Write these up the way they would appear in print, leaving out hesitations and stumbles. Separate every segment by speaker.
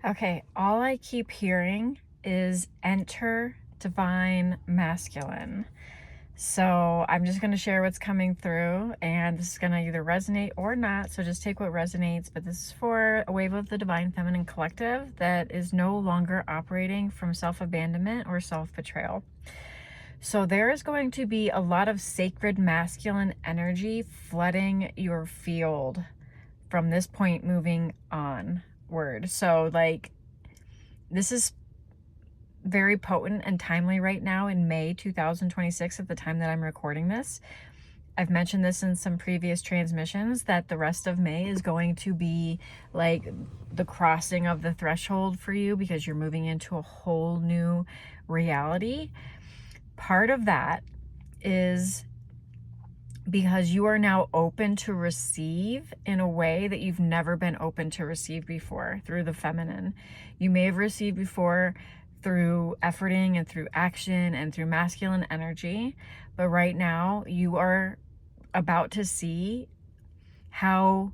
Speaker 1: Okay, all I keep hearing is enter divine masculine. So I'm just going to share what's coming through, and this is going to either resonate or not. So just take what resonates. But this is for a wave of the divine feminine collective that is no longer operating from self-abandonment or self-betrayal. So there is going to be a lot of sacred masculine energy flooding your field from this point moving onward. So like this is very potent and timely right now in May 2026 at the time that I'm recording this. I've mentioned this in some previous transmissions that the rest of May is going to be like the crossing of the threshold for you because you're moving into a whole new reality. Part of that is because you are now open to receive in a way that you've never been open to receive before through the feminine. You may have received before through efforting and through action and through masculine energy, but right now you are about to see how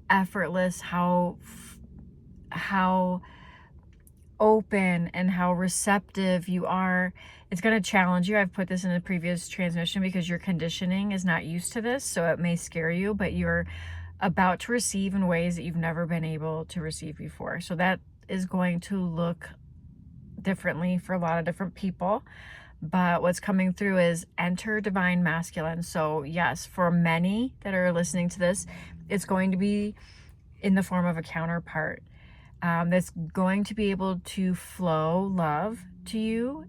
Speaker 1: effortless, how open and how receptive you are. It's going to challenge you. I've put this in a previous transmission because your conditioning is not used to this, so it may scare you, but you're about to receive in ways that you've never been able to receive before. So that is going to look differently for a lot of different people. But what's coming through is enter divine masculine. So yes, for many that are listening to this, it's going to be in the form of a counterpart that's going to be able to flow love to you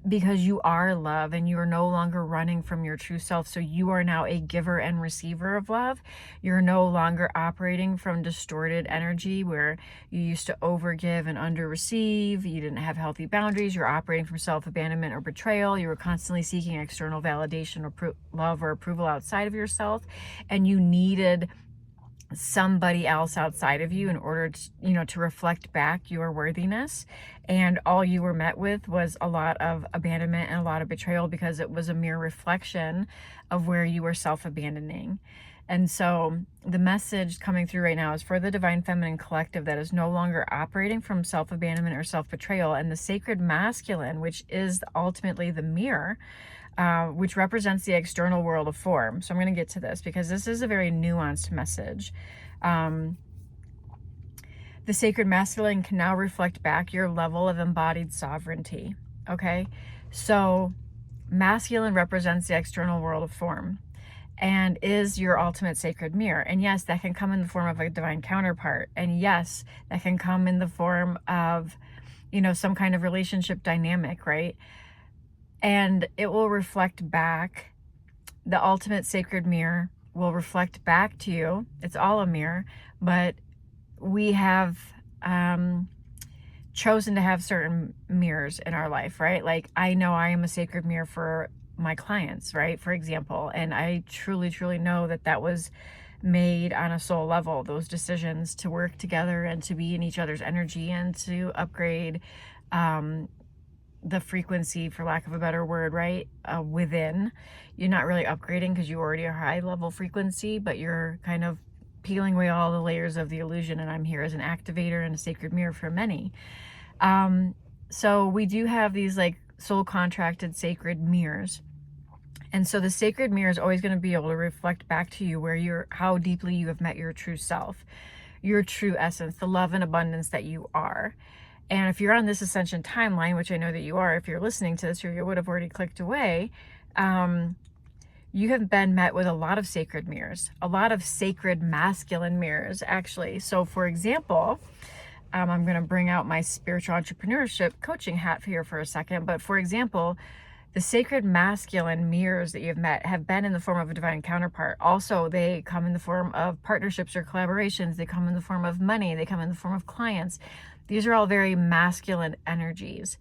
Speaker 1: because you are love and you are no longer running from your true self. So you are now a giver and receiver of love. You're no longer operating from distorted energy where you used to overgive and under receive. You didn't have healthy boundaries. You're operating from self-abandonment or betrayal. You were constantly seeking external validation or love or approval outside of yourself. And you needed somebody else outside of you in order to, to reflect back your worthiness. And all you were met with was a lot of abandonment and a lot of betrayal because it was a mere reflection of where you were self-abandoning. And so the message coming through right now is for the divine feminine collective that is no longer operating from self-abandonment or self-betrayal, and the sacred masculine, which is ultimately the mirror, which represents the external world of form. So I'm going to get to this because this is a very nuanced message. The sacred masculine can now reflect back your level of embodied sovereignty. Okay, so masculine represents the external world of form and is your ultimate sacred mirror. And yes, that can come in the form of a divine counterpart. And yes, that can come in the form of, some kind of relationship dynamic, right? And it will reflect back. The ultimate sacred mirror will reflect back to you. It's all a mirror, but we have chosen to have certain mirrors in our life, right? Like I know I am a sacred mirror for my clients, right? For example, and I truly, truly know that that was made on a soul level, those decisions to work together and to be in each other's energy and to upgrade the frequency, for lack of a better word, right? Within. You're not really upgrading because you already are high level frequency, but you're kind of peeling away all the layers of the illusion. And I'm here as an activator and a sacred mirror for many. So we do have these like soul contracted sacred mirrors. And so the sacred mirror is always going to be able to reflect back to you how deeply you have met your true self, your true essence, the love and abundance that you are. And if you're on this ascension timeline, which I know that you are, if you're listening to this, or you would have already clicked away, you have been met with a lot of sacred mirrors, a lot of sacred masculine mirrors, actually. So for example, I'm going to bring out my spiritual entrepreneurship coaching hat here for a second. But for example, the sacred masculine mirrors that you've met have been in the form of a divine counterpart. Also, they come in the form of partnerships or collaborations. They come in the form of money. They come in the form of clients. These are all very masculine energies.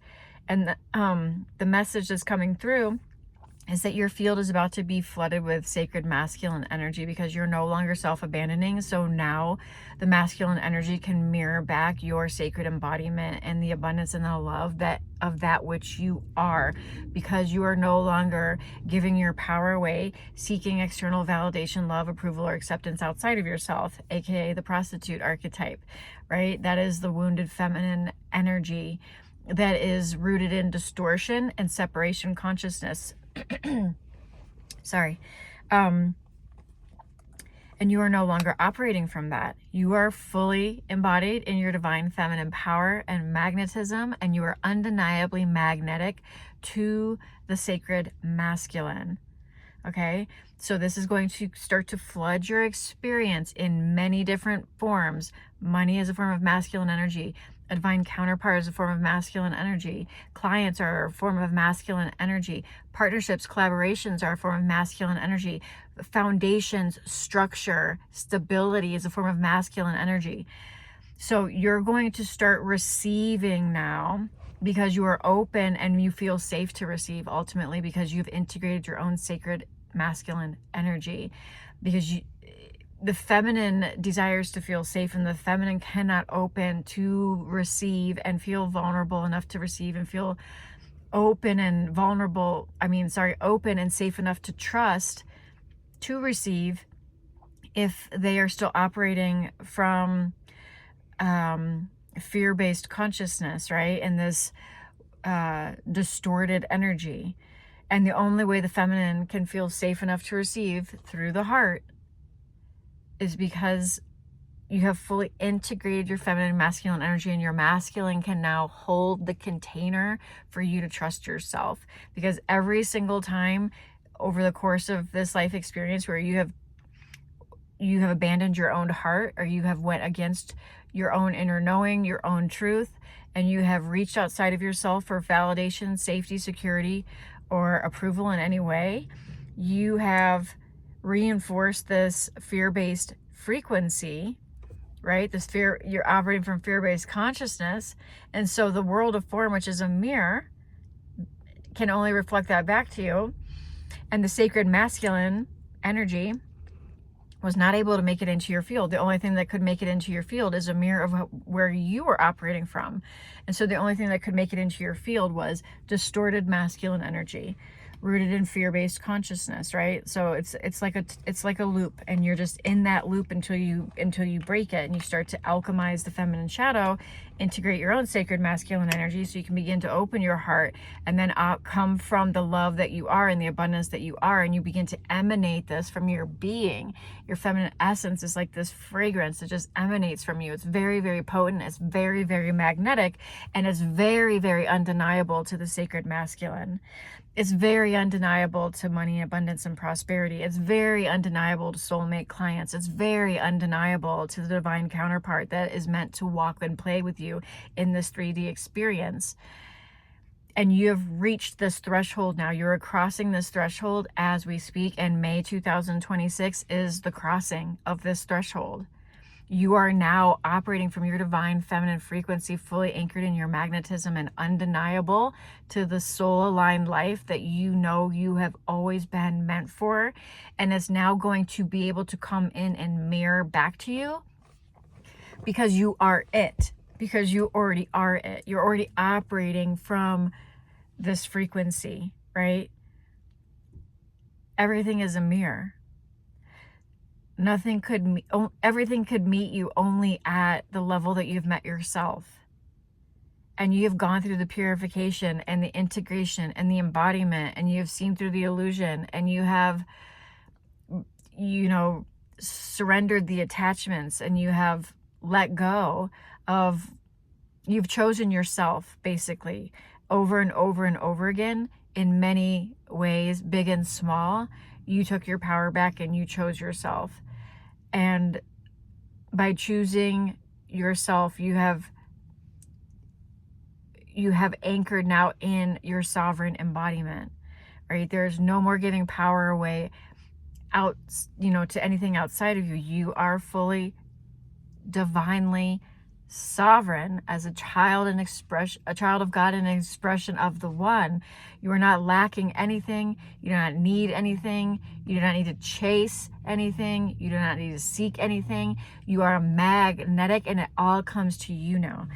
Speaker 1: And the message that's coming through is that your field is about to be flooded with sacred masculine energy because you're no longer self-abandoning. So now the masculine energy can mirror back your sacred embodiment and the abundance and the love that of that which you are, because you are no longer giving your power away, seeking external validation, love, approval, or acceptance outside of yourself, aka the prostitute archetype, right? That is the wounded feminine energy that is rooted in distortion and separation consciousness. Sorry. And you are no longer operating from that. You are fully embodied in your divine feminine power and magnetism, and you are undeniably magnetic to the sacred masculine. Okay, so this is going to start to flood your experience in many different forms. Money is a form of masculine energy. A divine counterpart is a form of masculine energy. Clients are a form of masculine energy. Partnerships, collaborations are a form of masculine energy. Foundations, structure, stability is a form of masculine energy. So you're going to start receiving now, because you are open and you feel safe to receive, ultimately because you've integrated your own sacred masculine energy. Because the feminine desires to feel safe, and the feminine cannot open to receive and feel vulnerable enough to receive and feel open and vulnerable. Open and safe enough to trust to receive if they are still operating from fear-based consciousness, right? And this distorted energy. And the only way the feminine can feel safe enough to receive through the heart is because you have fully integrated your feminine and masculine energy, and your masculine can now hold the container for you to trust yourself. Because every single time over the course of this life experience where you have abandoned your own heart, or you have went against your own inner knowing, your own truth, and you have reached outside of yourself for validation, safety, security, or approval in any way, you have reinforced this fear-based frequency, right? This fear, you're operating from fear-based consciousness. And so the world of form, which is a mirror, can only reflect that back to you. And the sacred masculine energy was not able to make it into your field. The only thing that could make it into your field is a mirror of where you were operating from. And so the only thing that could make it into your field was distorted masculine energy, rooted in fear-based consciousness, right? So it's like a loop, and you're just in that loop until you break it, and you start to alchemize the feminine shadow, integrate your own sacred masculine energy, so you can begin to open your heart, and then come from the love that you are and the abundance that you are, and you begin to emanate this from your being. Your feminine essence is like this fragrance that just emanates from you. It's very, very potent. It's very, very magnetic, and it's very, very undeniable to the sacred masculine. It's very undeniable to money, abundance, and prosperity. It's very undeniable to soulmate clients. It's very undeniable to the divine counterpart that is meant to walk and play with you in this 3D experience. And you have reached this threshold now. You're crossing this threshold as we speak, and May 2026 is the crossing of this threshold. You are now operating from your divine feminine frequency, fully anchored in your magnetism and undeniable to the soul-aligned life that you know you have always been meant for, and is now going to be able to come in and mirror back to you, because you are it, because you already are it. You're already operating from this frequency, right? Everything is a mirror. Everything could meet you only at the level that you've met yourself. And you have gone through the purification and the integration and the embodiment, and you have seen through the illusion, and you have, surrendered the attachments, and you have let go of, you've chosen yourself basically over and over and over again in many ways, big and small. You took your power back and you chose yourself. And by choosing yourself, you have anchored now in your sovereign embodiment, right? There's no more giving power away out, to anything outside of you. You are fully, divinely sovereign, as a child and a child of God and an expression of the One. You are not lacking anything. You do not need anything. You do not need to chase anything. You do not need to seek anything. You are magnetic, and it all comes to you now.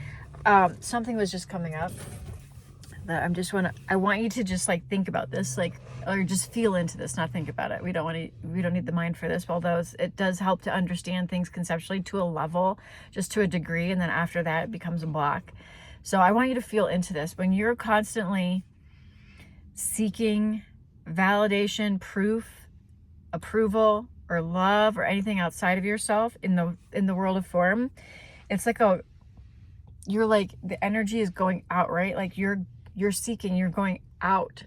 Speaker 1: Something was just coming up that I want you to just like think about this, like, or just feel into this, not think about it. We don't need the mind for this, although it does help to understand things conceptually to a level, just to a degree, and then after that it becomes a block. So I want you to feel into this. When you're constantly seeking validation, proof, approval, or love, or anything outside of yourself in the world of form, it's like the energy is going out, right? Like you're seeking, you're going out,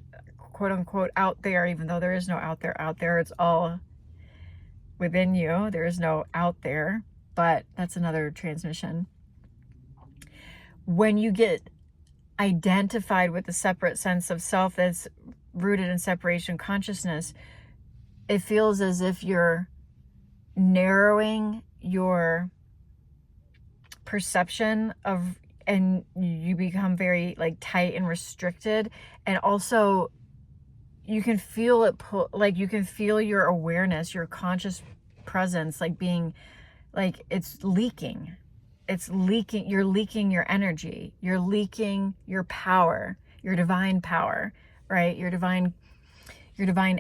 Speaker 1: quote unquote, out there, even though there is no out there. It's all within you. There is no out there, but that's another transmission. When you get identified with the separate sense of self that's rooted in separation consciousness, it feels as if you're narrowing your perception of, and you become very like tight and restricted, and also you can feel it you can feel your awareness, your conscious presence, like being like it's leaking. You're leaking your energy, you're leaking your power, your divine power, right? Your divine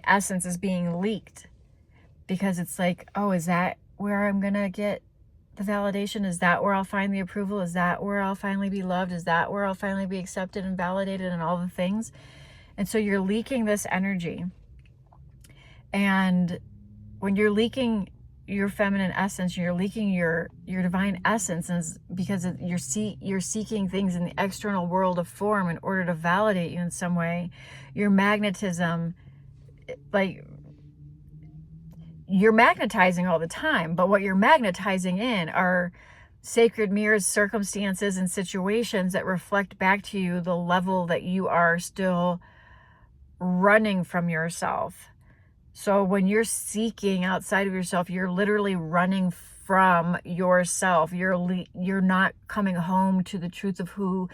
Speaker 1: essence is being leaked, because it's like, oh, is that where I'm gonna get the validation? Is that where I'll find the approval? Is that where I'll finally be loved? Is that where I'll finally be accepted and validated and all the things? And so you're leaking this energy. And when you're leaking your feminine essence, you're leaking your divine essence, and because you're seeking things in the external world of form in order to validate you in some way. Your magnetism, like, you're magnetizing all the time, but what you're magnetizing in are sacred mirrors, circumstances, and situations that reflect back to you the level that you are still running from yourself. So when you're seeking outside of yourself, you're literally running from yourself. You're not coming home to the truth of who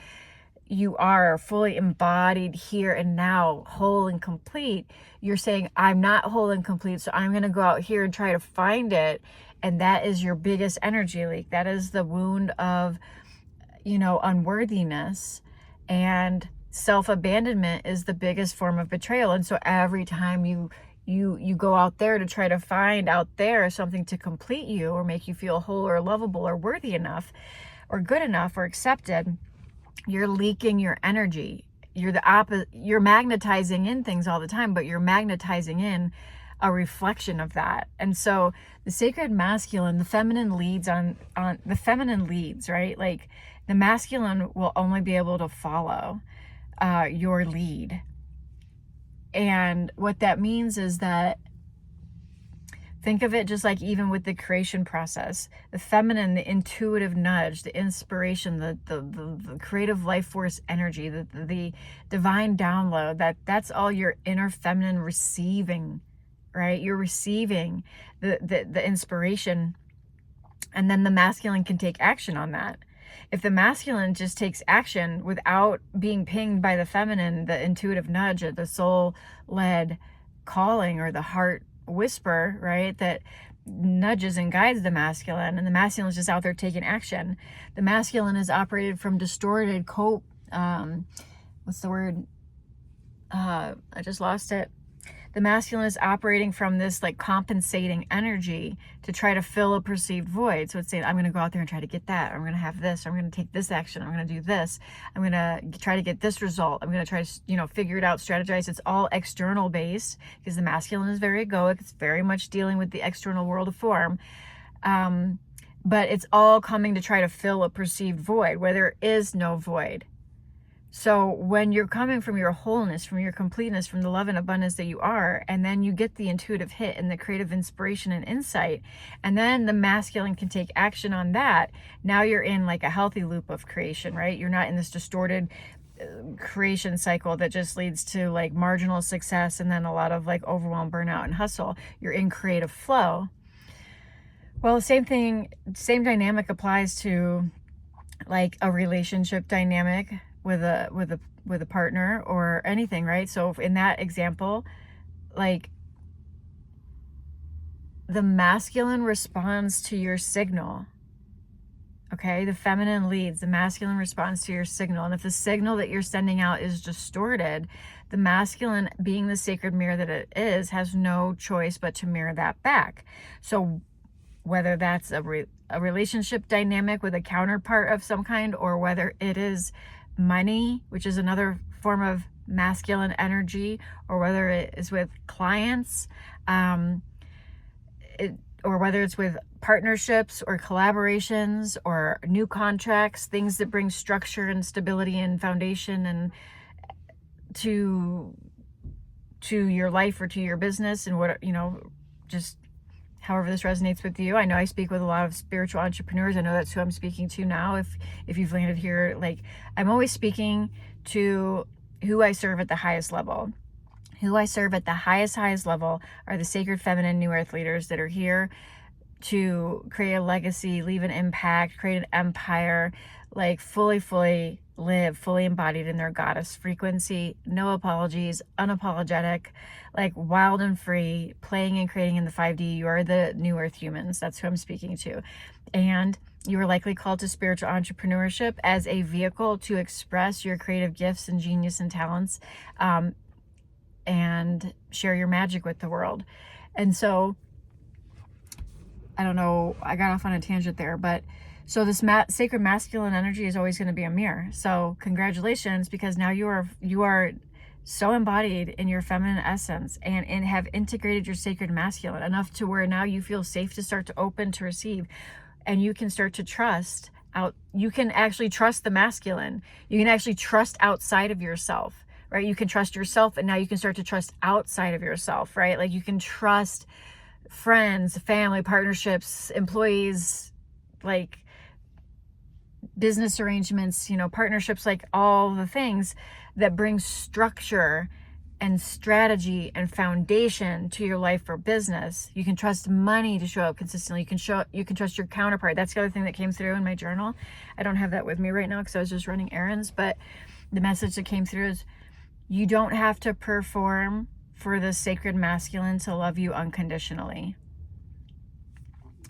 Speaker 1: you are, fully embodied here and now, whole and complete. You're saying, I'm not whole and complete, so I'm going to go out here and try to find it. And that is your biggest energy leak. That is the wound of, unworthiness. And self-abandonment is the biggest form of betrayal. And so every time you go out there to try to find out there something to complete you or make you feel whole or lovable or worthy enough or good enough or accepted, you're leaking your energy. You're magnetizing in things all the time, but you're magnetizing in a reflection of that. And so the sacred masculine, the feminine leads right? Like the masculine will only be able to follow your lead. And what that means is that, think of it just like even with the creation process, the feminine, the intuitive nudge, the inspiration, the creative life force energy, the divine download, that's all your inner feminine receiving, right? You're receiving the inspiration, and then the masculine can take action on that. If the masculine just takes action without being pinged by the feminine, the intuitive nudge or the soul-led calling or the heart whisper, right, that nudges and guides the masculine, and the masculine is just out there taking action. The masculine is operated from distorted what's the word? I just lost it. The masculine is operating from this like compensating energy to try to fill a perceived void. So it's saying, I'm going to go out there and try to get that. I'm going to have this. I'm going to take this action. I'm going to do this. I'm going to try to get this result. I'm going to try to, figure it out, strategize. It's all external based because the masculine is very egoic. It's very much dealing with the external world of form. But it's all coming to try to fill a perceived void where there is no void. So when you're coming from your wholeness, from your completeness, from the love and abundance that you are, and then you get the intuitive hit and the creative inspiration and insight, and then the masculine can take action on that, now you're in like a healthy loop of creation, right? You're not in this distorted creation cycle that just leads to like marginal success and then a lot of like overwhelm, burnout, and hustle. You're in creative flow. Well, the same dynamic applies to like a relationship dynamic with a partner or anything, right? So in that example, like the masculine responds to your signal. Okay, the feminine leads, the masculine responds to your signal. And if the signal that you're sending out is distorted, the masculine, being the sacred mirror that it is, has no choice but to mirror that back. So whether that's a relationship dynamic with a counterpart of some kind, or whether it is money, which is another form of masculine energy, or whether it is with clients, or whether it's with partnerships or collaborations or new contracts, things that bring structure and stability and foundation and to your life or to your business, and what, just however this resonates with you. I know I speak with a lot of spiritual entrepreneurs. I know that's who I'm speaking to now. If you've landed here, like, I'm always speaking to who I serve at the highest level. Who I serve at the highest level are the sacred feminine new earth leaders that are here to create a legacy, leave an impact, create an empire, like fully live, fully embodied in their goddess frequency, no apologies, unapologetic, like wild and free, playing and creating in the 5D. You are the new earth humans. That's who I'm speaking to. And you are likely called to spiritual entrepreneurship as a vehicle to express your creative gifts and genius and talents, and share your magic with the world. And so, I don't know, I got off on a tangent there, but so this sacred masculine energy is always going to be a mirror. So congratulations, because now you are so embodied in your feminine essence and have integrated your sacred masculine enough to where now you feel safe to start to open, to receive, and you can start to trust out. You can actually trust the masculine. You can actually trust outside of yourself, right? You can trust yourself, and now you can start to trust outside of yourself, right? Like you can trust friends, family, partnerships, employees, like business arrangements, partnerships, like all the things that bring structure and strategy and foundation to your life or business. You can trust money to show up consistently. You can trust your counterpart. That's the other thing that came through in my journal. I don't have that with me right now because I was just running errands, but the message that came through is you don't have to perform for the sacred masculine to love you unconditionally.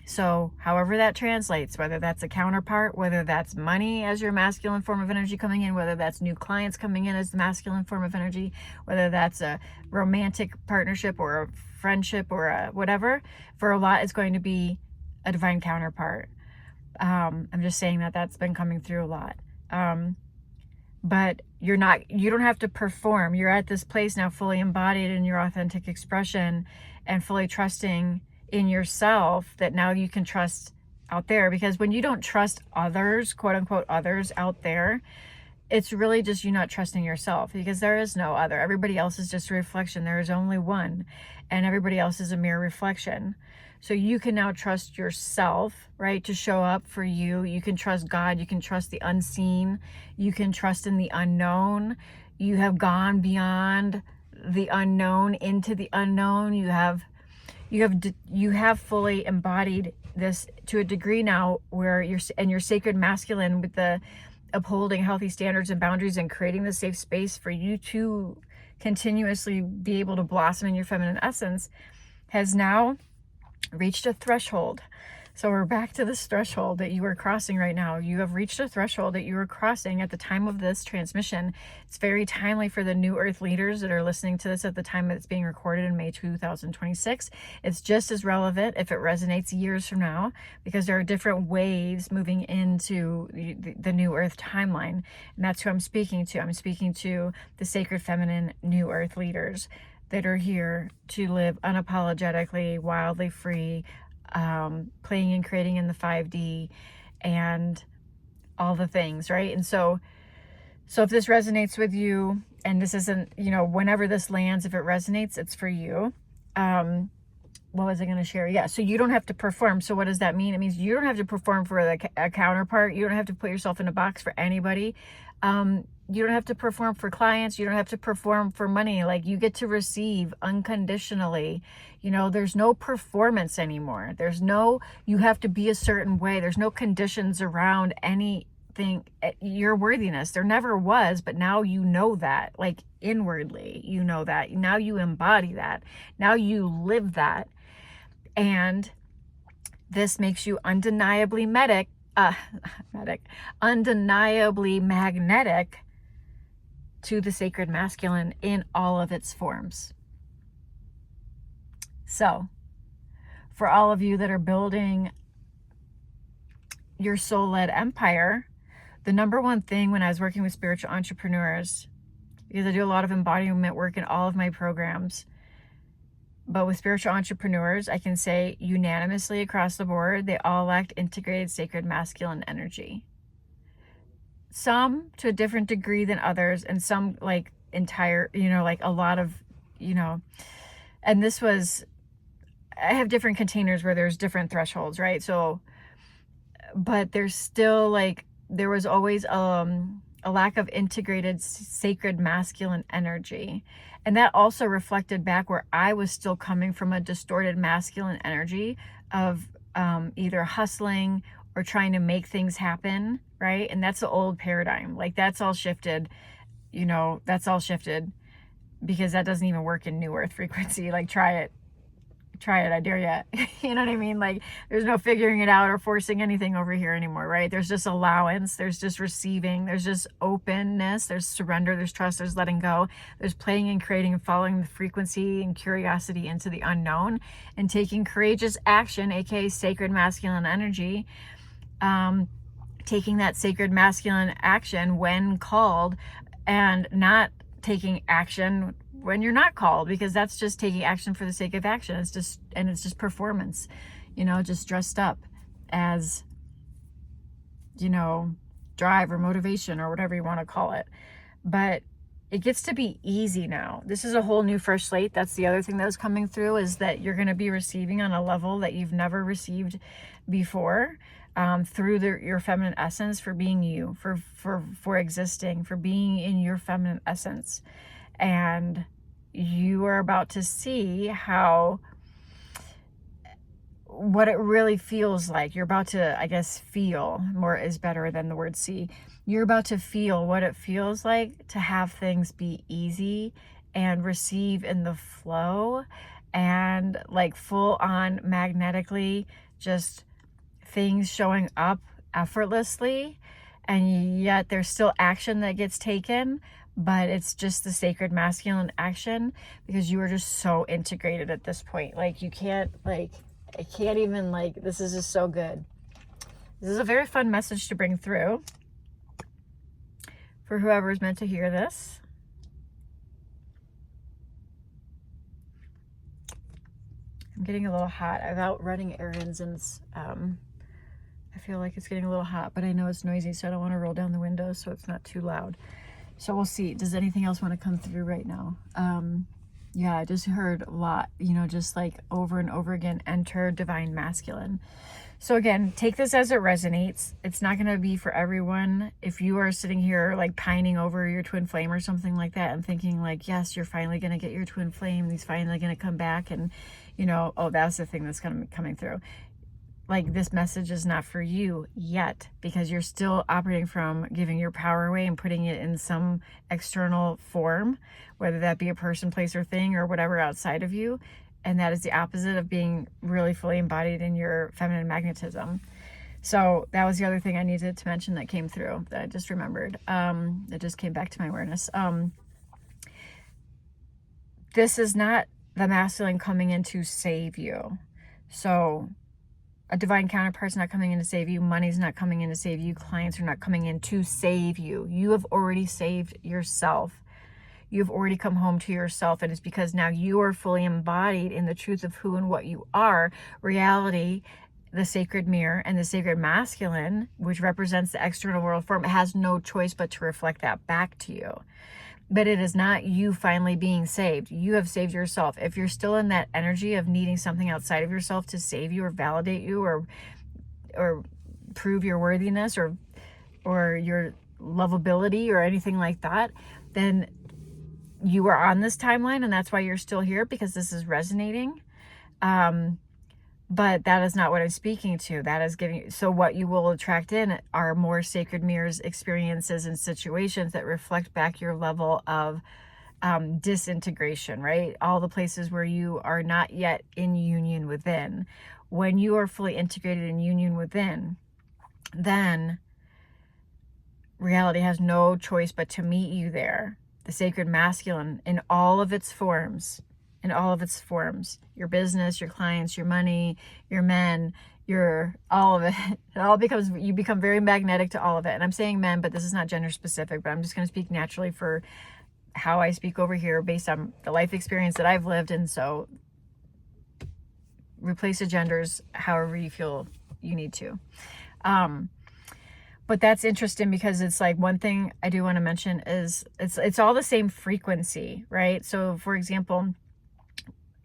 Speaker 1: So however that translates, whether that's a counterpart, whether that's money as your masculine form of energy coming in, whether that's new clients coming in as the masculine form of energy, whether that's a romantic partnership or a friendship or a whatever, for a lot it's going to be a divine counterpart. I'm just saying that that's been coming through a lot. But you don't have to perform. You're at this place now fully embodied in your authentic expression and fully trusting in yourself, that now you can trust out there. Because when you don't trust others, quote unquote others out there, it's really just you not trusting yourself, because there is no other. Everybody else is just a reflection. There is only one, and everybody else is a mere reflection. So you can now trust yourself, right, to show up for you. You can trust God. You can trust the unseen. You can trust in the unknown. You have gone beyond the unknown into the unknown. You have fully embodied this to a degree now where your sacred masculine, with the upholding healthy standards and boundaries and creating the safe space for you to continuously be able to blossom in your feminine essence, has now reached a threshold. So we're back to this threshold that you are crossing right now. You have reached a threshold that you are crossing at the time of this transmission. It's very timely for the new earth leaders that are listening to this at the time that it's being recorded in May 2026. It's just as relevant if it resonates years from now, because there are different waves moving into the new earth timeline. And that's who I'm speaking to. I'm speaking to the sacred feminine new earth leaders that are here to live unapologetically, wildly free, playing and creating in the 5D and all the things, right? And so if this resonates with you, and this isn't, whenever this lands, if it resonates, it's for you. What was I going to share? Yeah, so you don't have to perform. So what does that mean? It means you don't have to perform for a counterpart. You don't have to put yourself in a box for anybody. You don't have to perform for clients. You don't have to perform for money. Like, you get to receive unconditionally. There's no performance anymore. You have to be a certain way. There's no conditions around any think your worthiness. There never was, but now you know that, like inwardly, you know that. Now you embody that. Now you live that. And this makes you undeniably undeniably magnetic to the sacred masculine in all of its forms. So, for all of you that are building your soul-led empire, the number one thing when I was working with spiritual entrepreneurs, because I do a lot of embodiment work in all of my programs, but with spiritual entrepreneurs, I can say unanimously across the board, they all lacked integrated sacred masculine energy. Some to a different degree than others, and some like entire, like a lot of, and this was, I have different containers where there's different thresholds, right? So, but there's still like, there was always a lack of integrated sacred masculine energy. And that also reflected back where I was still coming from a distorted masculine energy of either hustling or trying to make things happen, right? And that's the old paradigm. Like that's all shifted, that's all shifted, because that doesn't even work in New Earth frequency. Like try it, I dare you. You know what I mean? Like there's no figuring it out or forcing anything over here anymore, right? There's just allowance, there's just receiving, there's just openness, there's surrender, there's trust, there's letting go, there's playing and creating and following the frequency and curiosity into the unknown and taking courageous action, aka sacred masculine energy, taking that sacred masculine action when called, and not taking action when you're not called, because that's just taking action for the sake of action. It's just performance, just dressed up as, drive or motivation or whatever you want to call it. But it gets to be easy now. This is a whole new fresh slate. That's the other thing that was coming through, is that you're going to be receiving on a level that you've never received before, through your feminine essence, for being you, for existing, for being in your feminine essence. And you are about to see what it really feels like. You're about to, I guess, feel, more is better than the word see. You're about to feel what it feels like to have things be easy and receive in the flow, and like full on magnetically, just things showing up effortlessly. And yet there's still action that gets taken, but it's just the sacred masculine action, because you are just so integrated at this point. Like you can't, like, I can't even, like, this is just so good. This is a very fun message to bring through for whoever is meant to hear this. I'm getting a little hot. I'm out running errands, and I feel like it's getting a little hot, but I know it's noisy, so I don't want to roll down the windows so it's not too loud. So we'll see. Does anything else want to come through right now? Yeah, I just heard a lot, just like over and over again, enter divine masculine. So again, take this as it resonates. It's not going to be for everyone. If you are sitting here like pining over your twin flame or something like that and thinking like, yes, you're finally going to get your twin flame, he's finally going to come back, and oh, that's the thing that's coming through. Like, this message is not for you yet, because you're still operating from giving your power away and putting it in some external form, whether that be a person, place, or thing, or whatever outside of you. And that is the opposite of being really fully embodied in your feminine magnetism. So that was the other thing I needed to mention that came through, that I just remembered. It just came back to my awareness. This is not the masculine coming in to save you. So a divine counterpart's not coming in to save you. Money's not coming in to save you. Clients are not coming in to save you. You have already saved yourself. You've already come home to yourself. And it's because now you are fully embodied in the truth of who and what you are. Reality, the sacred mirror, and the sacred masculine, which represents the external world form, has no choice but to reflect that back to you. But it is not you finally being saved. You have saved yourself. If you're still in that energy of needing something outside of yourself to save you or validate you or prove your worthiness or your lovability or anything like that, then you are on this timeline, and that's why you're still here, because this is resonating. But that is not what I'm speaking to. That is giving, so what you will attract in are more sacred mirrors, experiences, and situations that reflect back your level of disintegration, right? All the places where you are not yet in union within. When you are fully integrated in union within, then reality has no choice but to meet you there. The sacred masculine in all of its forms, your business, your clients, your money, your men, your all of it. It all becomes, you become very magnetic to all of it. And I'm saying men, but this is not gender specific, but I'm just going to speak naturally for how I speak over here based on the life experience that I've lived. And so replace the genders however you feel you need to. But that's interesting because it's like, one thing I do want to mention is it's all the same frequency, right? So for example,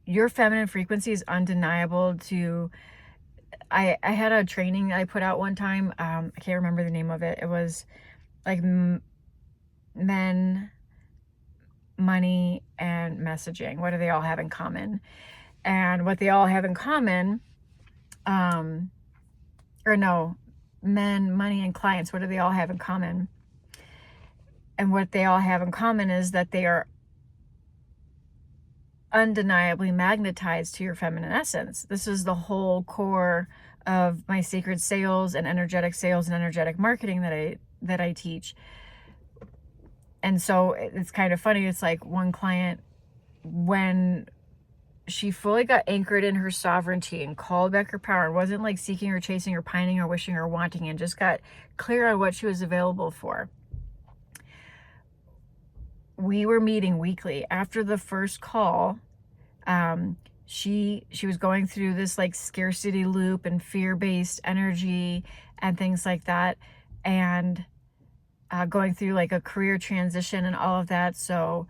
Speaker 1: your feminine frequency is undeniable to, I had a training I put out one time. I can't remember the name of it. It was like men, money, and messaging. What do they all have in common? And what they all have in common, men, money, and clients, what do they all have in common? And what they all have in common is that they are undeniably magnetized to your feminine essence. This is the whole core of my sacred sales and energetic marketing that I teach. And so it's kind of funny. It's like one client, when she fully got anchored in her sovereignty and called back her power, and wasn't like seeking or chasing or pining or wishing or wanting, and just got clear on what she was available for. We were meeting weekly. After the first call, she was going through this like scarcity loop and fear-based energy and things like that, and going through like a career transition and all of that. So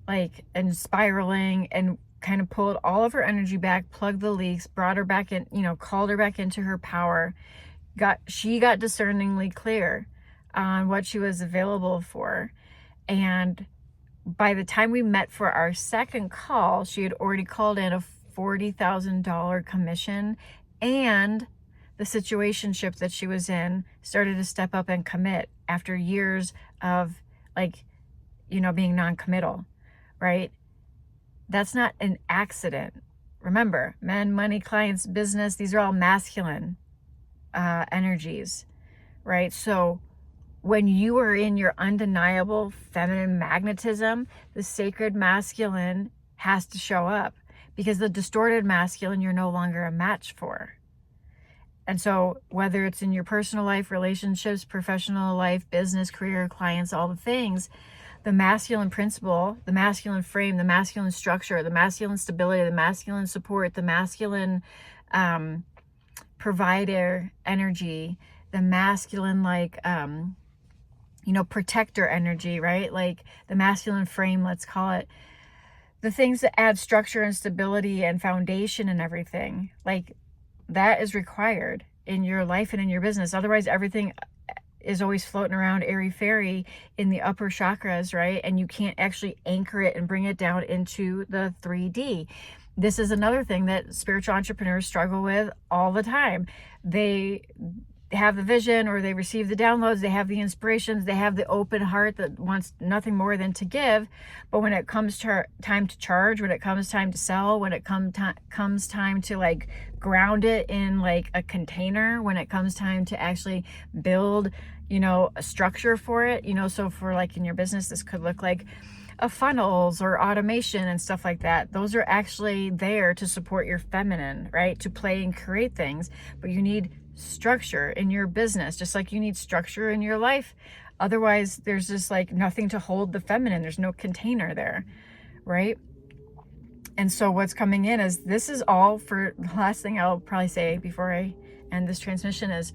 Speaker 1: like, and spiraling, and kind of pulled all of her energy back, plugged the leaks, brought her back in, called her back into her power. She got discerningly clear on what she was available for. And by the time we met for our second call, she had already called in a $40,000 commission, and the situationship that she was in started to step up and commit after years of like, being non-committal, right? That's not an accident. Remember, men, money, clients, business, these are all masculine energies, right? So when you are in your undeniable feminine magnetism, the sacred masculine has to show up, because the distorted masculine you're no longer a match for. And so whether it's in your personal life, relationships, professional life, business, career, clients, all the things, the masculine principle, the masculine frame, the masculine structure, the masculine stability, the masculine support, the masculine provider energy, the masculine protector energy, right? Like the masculine frame, let's call it. The things that add structure and stability and foundation and everything, like that is required in your life and in your business. Otherwise, everything is always floating around airy-fairy in the upper chakras, right? And you can't actually anchor it and bring it down into the 3D. This is another thing that spiritual entrepreneurs struggle with all the time. They have the vision, or they receive the downloads, they have the inspirations, they have the open heart that wants nothing more than to give. But when it comes to time to charge, when it comes time to sell, when it comes time to like ground it in like a container, when it comes time to actually build, a structure for it, so for like in your business, this could look like a funnels or automation and stuff like that. Those are actually there to support your feminine, right? To play and create things, but you need structure in your business, just like you need structure in your life. Otherwise, there's just like nothing to hold the feminine. There's no container there, right? And so what's coming in is, this is all for, the last thing I'll probably say before I end this transmission is,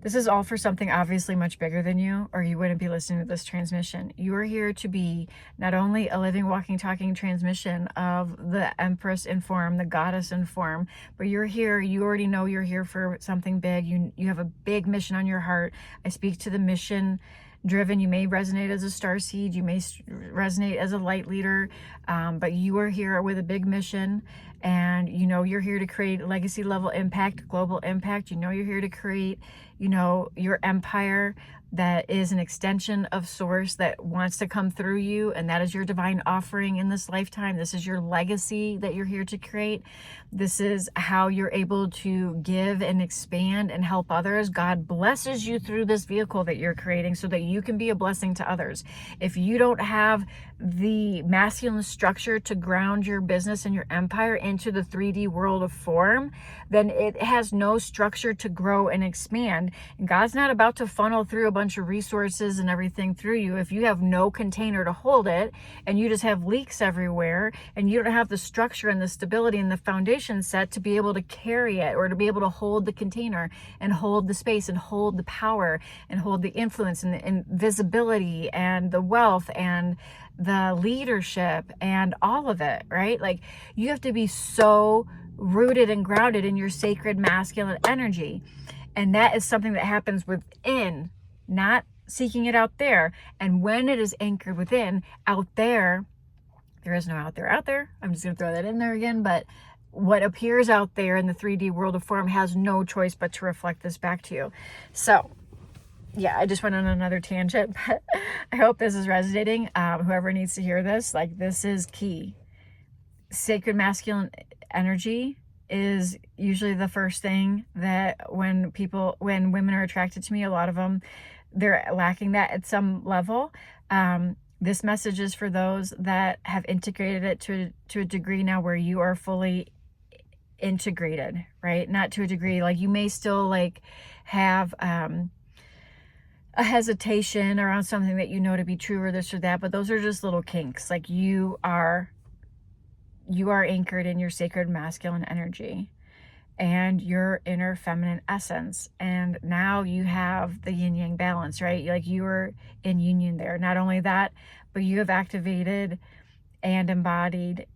Speaker 1: this is all for something obviously much bigger than you, or you wouldn't be listening to this transmission. You are here to be not only a living, walking, talking transmission of the Empress in form, the Goddess in form, but you're here, you already know you're here for something big. You have a big mission on your heart. I speak to the mission driven. You may resonate as a star seed, you may resonate as a light leader, but you are here with a big mission, and you know you're here to create legacy level impact, global impact. You know you're here to create, you know, your empire that is an extension of source that wants to come through you, and that is your divine offering in this lifetime. This is your legacy that you're here to create. This is how you're able to give and expand and help others. God blesses you through this vehicle that you're creating so that you can be a blessing to others. If you don't have the masculine structure to ground your business and your empire into the 3D world of form, then it has no structure to grow and expand. And God's not about to funnel through a bunch of resources and everything through you if you have no container to hold it, and you just have leaks everywhere, and you don't have the structure and the stability and the foundation set to be able to carry it, or to be able to hold the container and hold the space and hold the power and hold the influence and the visibility and the wealth and the leadership and all of it, right? Like, you have to be so rooted and grounded in your sacred masculine energy. And that is something that happens within, not seeking it out there. And when it is anchored within, out there is no out there. I'm just going to throw that in there again. But what appears out there in the 3D world of form has no choice but to reflect this back to you. So yeah, I just went on another tangent, but I hope this is resonating. Whoever needs to hear this, like, this is key. Sacred masculine energy is usually the first thing that when women are attracted to me, a lot of them, they're lacking that at some level. This message is for those that have integrated it to a degree now where you are fully integrated, right? Not to a degree, like, you may still like have a hesitation around something that you know to be true, or this or that, but those are just little kinks. Like, you are anchored in your sacred masculine energy and your inner feminine essence, and now you have the yin yang balance, right? Like, you are in union there. Not only that, but you have activated and embodied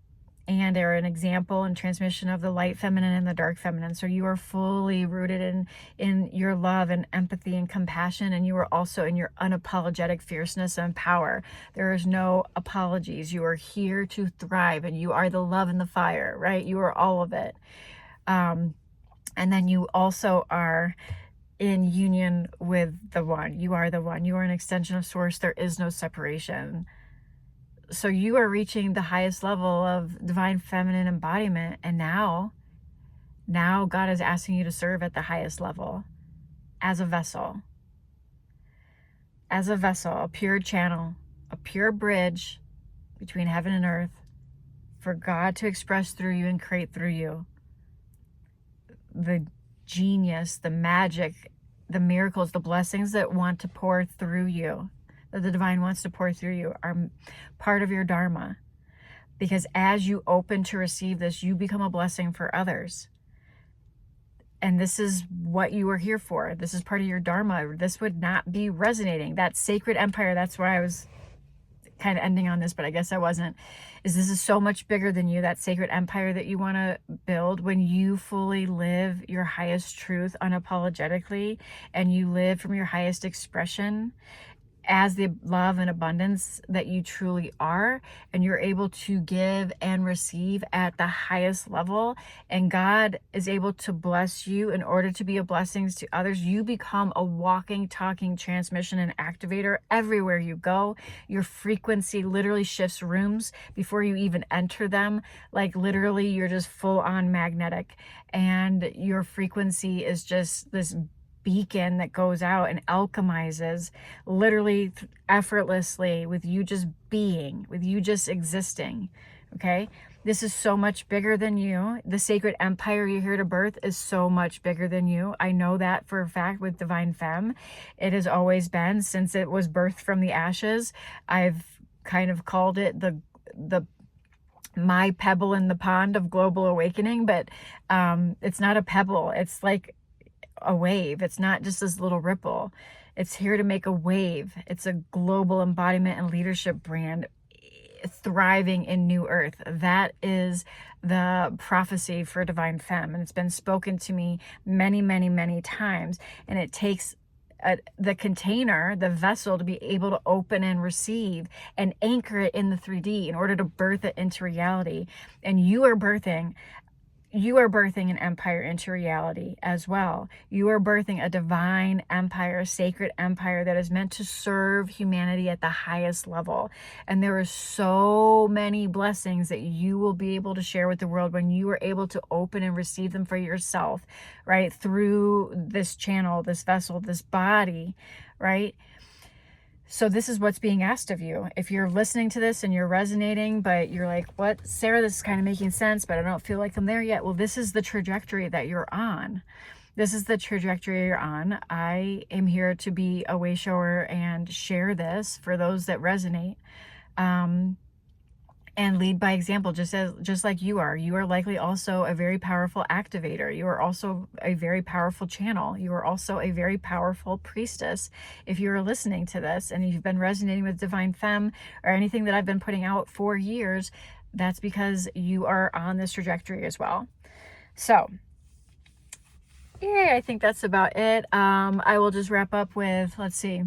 Speaker 1: and are an example and transmission of the light feminine and the dark feminine. So you are fully rooted in your love and empathy and compassion, and you are also in your unapologetic fierceness and power. There is no apologies. You are here to thrive, and you are the love and the fire, right? You are all of it. And then you also are in union with the one. You are the one. You are an extension of source. There is no separation. So you are reaching the highest level of divine feminine embodiment. And now God is asking you to serve at the highest level as a vessel, a pure channel, a pure bridge between heaven and earth for God to express through you and create through you the genius, the magic, the miracles, the blessings that want to pour through you, that the divine wants to pour through you, are part of your dharma. Because as you open to receive this, you become a blessing for others. And this is what you are here for. This is part of your dharma. This would not be resonating. That sacred empire, that's where I was kind of ending on this, but I guess I wasn't, this is so much bigger than you. That sacred empire that you want to build, when you fully live your highest truth unapologetically, and you live from your highest expression as the love and abundance that you truly are, and you're able to give and receive at the highest level, and God is able to bless you in order to be a blessing to others, you become a walking, talking transmission and activator everywhere you go. Your frequency literally shifts rooms before you even enter them. Like, literally, you're just full on magnetic, and your frequency is just this beacon that goes out and alchemizes literally effortlessly with you just being, with you just existing. Okay, this is so much bigger than you. The sacred empire you're here to birth is so much bigger than you. I know that for a fact with Divine Femme. It has always been, since it was birthed from the ashes. I've kind of called it the my pebble in the pond of global awakening, but it's not a pebble. It's like a wave. It's not just this little ripple. It's here to make a wave. It's a global embodiment and leadership brand thriving in New Earth. That is the prophecy for Divine Femme, and it's been spoken to me many, many, many times. And it takes the container, the vessel, to be able to open and receive and anchor it in the 3D in order to birth it into reality. And you are birthing an empire into reality as well. You are birthing a divine empire, a sacred empire that is meant to serve humanity at the highest level. And there are so many blessings that you will be able to share with the world when you are able to open and receive them for yourself, right? Through this channel, this vessel, this body, right? So this is what's being asked of you. If you're listening to this and you're resonating, but you're like, what, Sarah, this is kind of making sense, but I don't feel like I'm there yet. Well, this is the trajectory that you're on. This is the trajectory you're on. I am here to be a way shower and share this for those that resonate. And lead by example, just like you are. You are likely also a very powerful activator. You are also a very powerful channel. You are also a very powerful priestess. If you are listening to this and you've been resonating with Divine Femme or anything that I've been putting out for years, that's because you are on this trajectory as well. So, yeah, I think that's about it. I will just wrap up with, let's see,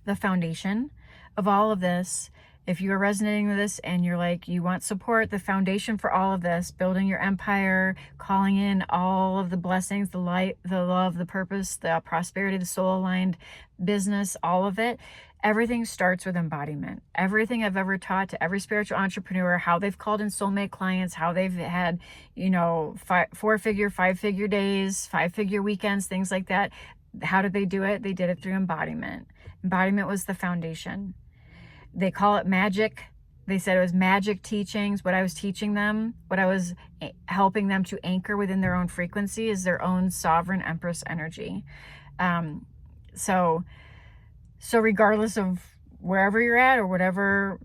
Speaker 1: the foundation of all of this. If you are resonating with this and you're like, you want support, the foundation for all of this, building your empire, calling in all of the blessings, the light, the love, the purpose, the prosperity, the soul aligned business, all of it, everything starts with embodiment. Everything I've ever taught to every spiritual entrepreneur, how they've called in soulmate clients, how they've had, 4-figure, 5-figure days, 5-figure weekends, things like that. How did they do it? They did it through embodiment. Embodiment was the foundation. They call it magic. They said it was magic teachings. What I was teaching them, what I was helping them to anchor within their own frequency is their own sovereign empress energy. So regardless of wherever you're at or wherever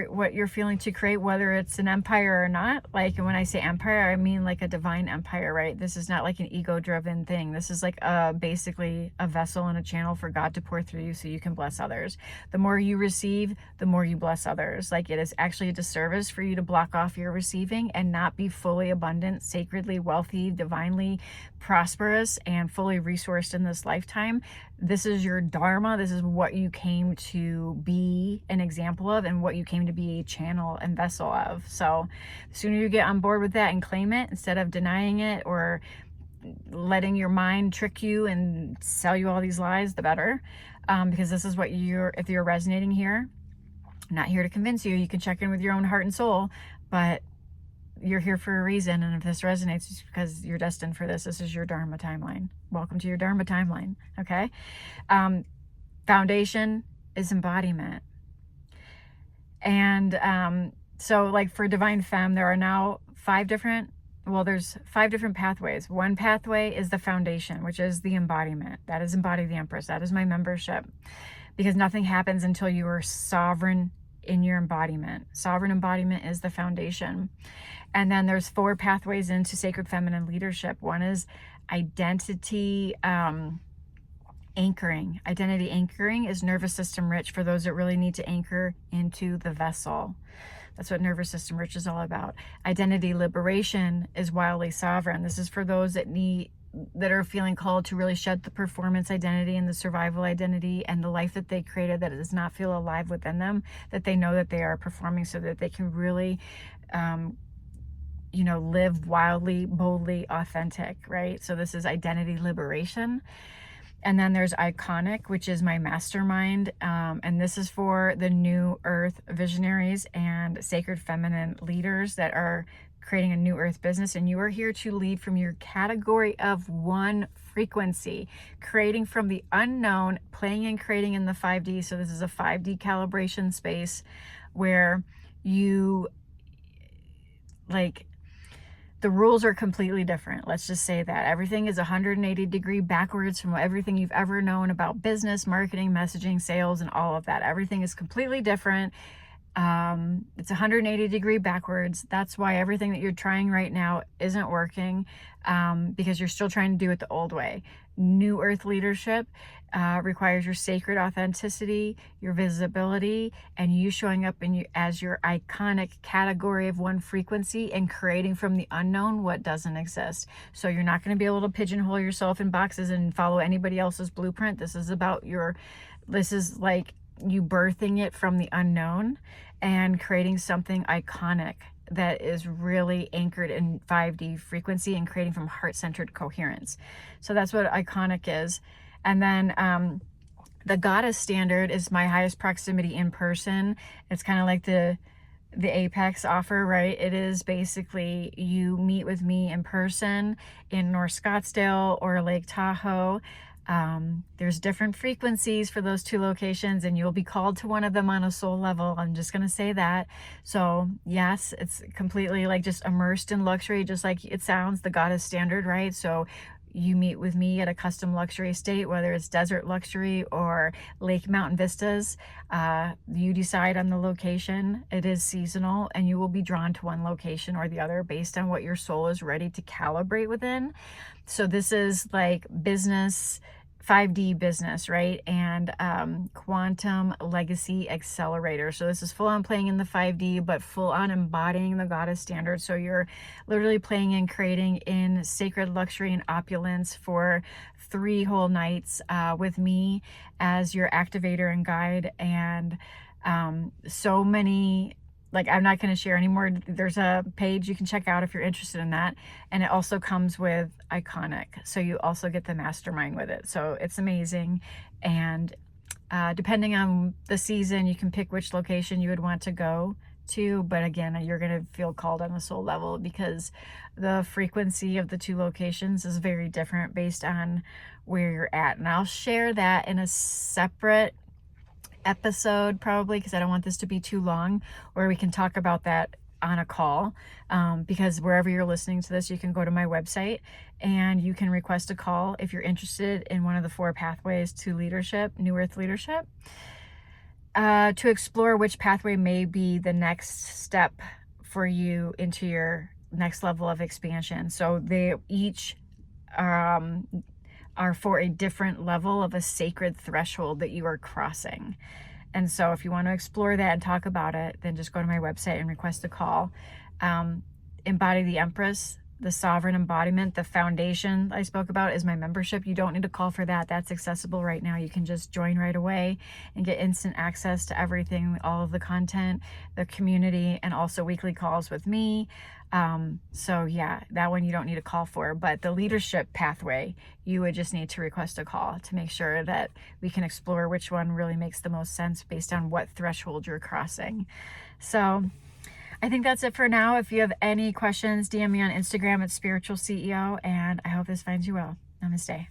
Speaker 1: what you're feeling to create, whether it's an empire or not, like when I say empire, I mean like a divine empire, right? This is not like an ego-driven thing. This is like basically a vessel and a channel for God to pour through you so you can bless others. The more you receive, the more you bless others. Like, it is actually a disservice for you to block off your receiving and not be fully abundant, sacredly wealthy, divinely prosperous, and fully resourced in this lifetime. This is your dharma. This is what you came to be an example of and what you came to be a channel and vessel of. So the sooner you get on board with that and claim it instead of denying it or letting your mind trick you and sell you all these lies, the better. Because this is what if you're resonating here, I'm not here to convince you. You can check in with your own heart and soul, but you're here for a reason. And if this resonates, it's because you're destined for this. This is your Dharma timeline. Welcome to your Dharma timeline. Okay. Foundation is embodiment. And so like for Divine Femme, there are now there's 5 different pathways. One pathway is the foundation, which is the embodiment. That is Embody the Empress. That is my membership, because nothing happens until you are sovereign in your embodiment. Sovereign embodiment is the foundation. And then there's 4 pathways into sacred feminine leadership. One is identity anchoring. Identity anchoring is nervous system rich for those that really need to anchor into the vessel. That's what nervous system rich is all about. Identity liberation is wildly sovereign. This is for those that are feeling called to really shed the performance identity and the survival identity and the life that they created that does not feel alive within them, that they know that they are performing so that they can really live wildly, boldly, authentic, right? So this is identity liberation. And then there's Iconic, which is my mastermind. And this is for the new earth visionaries and sacred feminine leaders that are creating a new earth business. And you are here to lead from your category of 1 frequency, creating from the unknown, playing and creating in the 5D. So this is a 5D calibration space where you the rules are completely different. Let's just say that everything is 180-degree backwards from everything you've ever known about business, marketing, messaging, sales, and all of that. Everything is completely different. It's 180 degree backwards. That's why everything that you're trying right now isn't working, because you're still trying to do it the old way. New Earth leadership requires your sacred authenticity, your visibility, and you showing up as your iconic category of one frequency and creating from the unknown what doesn't exist. So you're not going to be able to pigeonhole yourself in boxes and follow anybody else's blueprint. This is like you birthing it from the unknown and creating something iconic that is really anchored in 5D frequency and creating from heart-centered coherence. So that's what iconic is. And then the goddess standard is my highest proximity in person. It's kind of like the Apex offer, right? It is basically you meet with me in person in North Scottsdale or Lake Tahoe. There's different frequencies for those two locations, and you'll be called to one of them on a soul level. I'm just going to say that. So yes, it's completely like just immersed in luxury, just like it sounds, the goddess standard, right? So you meet with me at a custom luxury estate, whether it's desert luxury or lake mountain vistas. You decide on the location. It is seasonal, and you will be drawn to one location or the other based on what your soul is ready to calibrate within. So this is like business, 5D business, right? And quantum legacy accelerator. So this is full on playing in the 5D, but full on embodying the goddess standard. So you're literally playing and creating in sacred luxury and opulence for 3 whole nights with me as your activator and guide. And so many, like, I'm not going to share anymore. There's a page you can check out if you're interested in that. And it also comes with Iconic. So you also get the mastermind with it. So it's amazing. And depending on the season, you can pick which location you would want to go to. But again, you're going to feel called on the soul level because the frequency of the 2 locations is very different based on where you're at. And I'll share that in a separate episode probably, because I don't want this to be too long, where we can talk about that on a call, because wherever you're listening to this, you can go to my website and you can request a call if you're interested in one of the 4 pathways to leadership, New Earth leadership, to explore which pathway may be the next step for you into your next level of expansion. So they each are for a different level of a sacred threshold that you are crossing. And so if you want to explore that and talk about it, then just go to my website and request a call. Embody the Empress, the sovereign embodiment, the foundation I spoke about is my membership. You don't need to call for that. That's accessible right now. You can just join right away and get instant access to everything, all of the content, the community, and also weekly calls with me. So yeah, that one you don't need a call for, but the leadership pathway, you would just need to request a call to make sure that we can explore which one really makes the most sense based on what threshold you're crossing. So I think that's it for now. If you have any questions, DM me on Instagram at Spiritual CEO, and I hope this finds you well. Namaste.